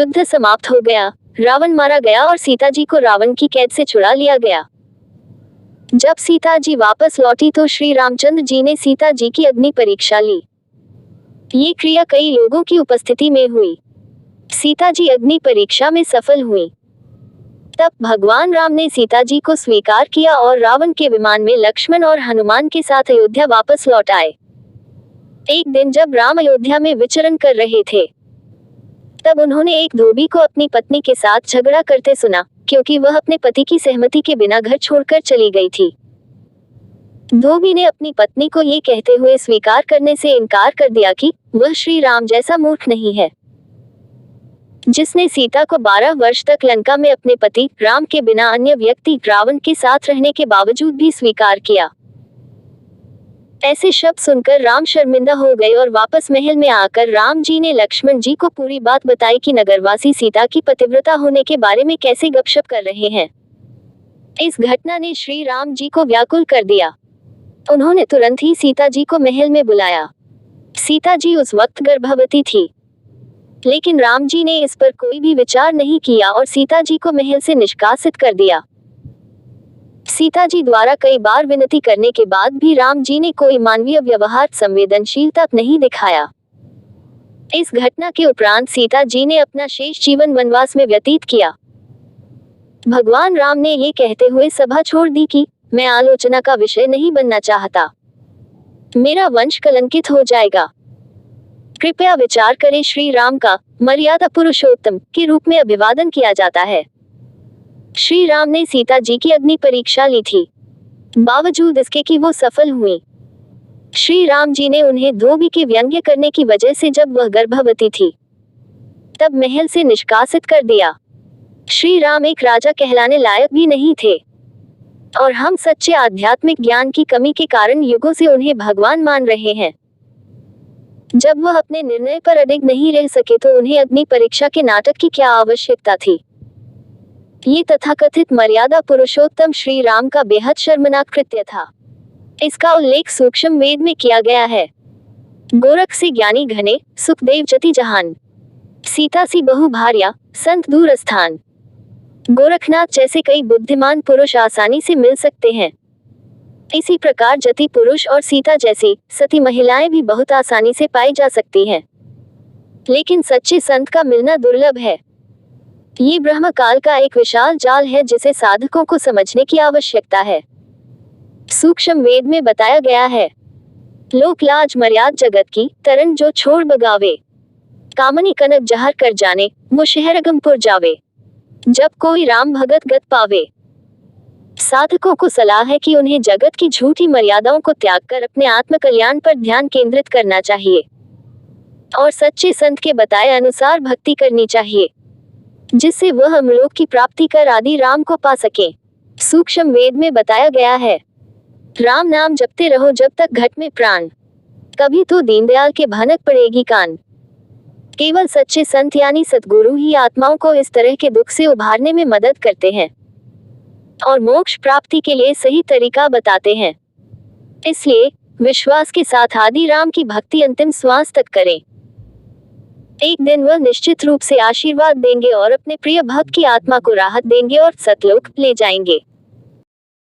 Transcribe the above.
युद्ध समाप्त हो गया, रावण मारा गया और सीता जी को रावण की कैद से छुड़ा लिया गया। जब सीता जी वापस लौटी तो श्री रामचंद्र जी ने सीता जी की अग्नि परीक्षा ली। ये क्रिया कई लोगों की उपस्थिति में हुई। सीता जी अग्नि परीक्षा में सफल हुई। तब भगवान राम ने सीता जी को स्वीकार किया और रावण के विमान में लक्ष्मण और हनुमान के साथ अयोध्या वापस लौट आए। एक दिन जब राम अयोध्या में विचरण कर रहे थे, तब उन्होंने एक धोबी को अपनी पत्नी के साथ झगड़ा करते सुना, क्योंकि वह अपने पति की सहमति के बिना घर छोड़कर चली गई थी। धोबी ने अपनी पत्नी को ये कहते हुए स्वीकार करने से इनकार कर दिया कि वह श्री राम जैसा मूर्ख नहीं है, जिसने सीता को 12 वर्ष तक लंका में अपने पति राम के बिना अन्य व्यक्ति रावण के साथ रहने के बावजूद भी स्वीकार किया। ऐसे शब्द सुनकर राम शर्मिंदा हो गए और वापस महल में आकर राम जी ने लक्ष्मण जी को पूरी बात बताई कि नगरवासी सीता की पतिव्रता होने के बारे में कैसे गपशप कर रहे हैं। इस घटना ने श्री राम जी को व्याकुल कर दिया। उन्होंने तुरंत ही सीता जी को महल में बुलाया। सीता जी उस वक्त गर्भवती थी, लेकिन राम जी ने इस पर कोई भी विचार नहीं किया और सीता जी को महल से निष्कासित कर दिया। सीता जी द्वारा कई बार विनती करने के बाद भी राम जी ने कोई मानवीय व्यवहार संवेदनशीलता नहीं दिखाया। इस घटना के उपरांत सीता जी ने अपना शेष जीवन वनवास में व्यतीत किया। भगवान राम ने ये कहते हुए सभा छोड़ दी कि मैं आलोचना का विषय नहीं बनना चाहता, मेरा वंश कलंकित हो जाएगा। कृपया विचार करें, श्री राम का मर्यादा पुरुषोत्तम के रूप में अभिवादन किया जाता है। श्री राम ने सीता जी की अग्नि परीक्षा ली थी, बावजूद इसके कि वो सफल हुई। श्री राम जी ने उन्हें धोबी के व्यंग्य करने की वजह से जब वह गर्भवती थी, तब महल से निष्कासित कर दिया। श्री राम एक राजा कहलाने लायक भी नहीं थे, और हम सच्चे आध्यात्मिक ज्ञान की कमी के कारण युगों से उन्हें भगवान मान रहे हैं। जब वह अपने निर्णय पर अडिग नहीं रह सके तो उन्हें अग्नि परीक्षा के नाटक की क्या आवश्यकता थी। ये तथाकथित मर्यादा पुरुषोत्तम श्री राम का बेहद शर्मनाक कृत्य था। इसका उल्लेख सूक्ष्म वेद में किया गया है। गोरख से ज्ञानी घने, सुखदेव जति जहान, सीता सी बहु भार्या, संत दूर स्थान। गोरखनाथ जैसे कई बुद्धिमान पुरुष आसानी से मिल सकते हैं। इसी प्रकार जति पुरुष और सीता जैसी सती महिलाएं भी बहुत आसानी से पाई जा सकती हैं, लेकिन सच्चे संत का मिलना दुर्लभ है। ये ब्रह्म काल का एक विशाल जाल है जिसे साधकों को समझने की आवश्यकता है। सूक्ष्म वेद में बताया गया है, लोक लाज मर्याद जगत की तरन जो छोड़ बगावे, कामनी कनक जहर कर जाने वो शहरगमपुर जावे, जब कोई राम भगत गत पावे। साधकों को सलाह है कि उन्हें जगत की झूठी मर्यादाओं को त्याग कर अपने आत्म कल्याण पर ध्यान केंद्रित करना चाहिए और सच्चे संत के बताए अनुसार भक्ति करनी चाहिए, जिससे वह अमलोक की प्राप्ति कर आदि राम को पा सके। सूक्ष्म वेद में बताया गया है, राम नाम जपते रहो जब तक घट में प्राण, कभी तो दीनदयाल के भनक पड़ेगी कान। केवल सच्चे संत यानी सद्गुरु ही आत्माओं को इस तरह के दुख से उभारने में मदद करते हैं और मोक्ष प्राप्ति के लिए सही तरीका बताते हैं। इसलिए विश्वास के साथ आदि राम की भक्ति अंतिम श्वास तक करें। एक दिन वह निश्चित रूप से आशीर्वाद देंगे और अपने प्रिय भक्त की आत्मा को राहत देंगे और सतलोक ले जाएंगे।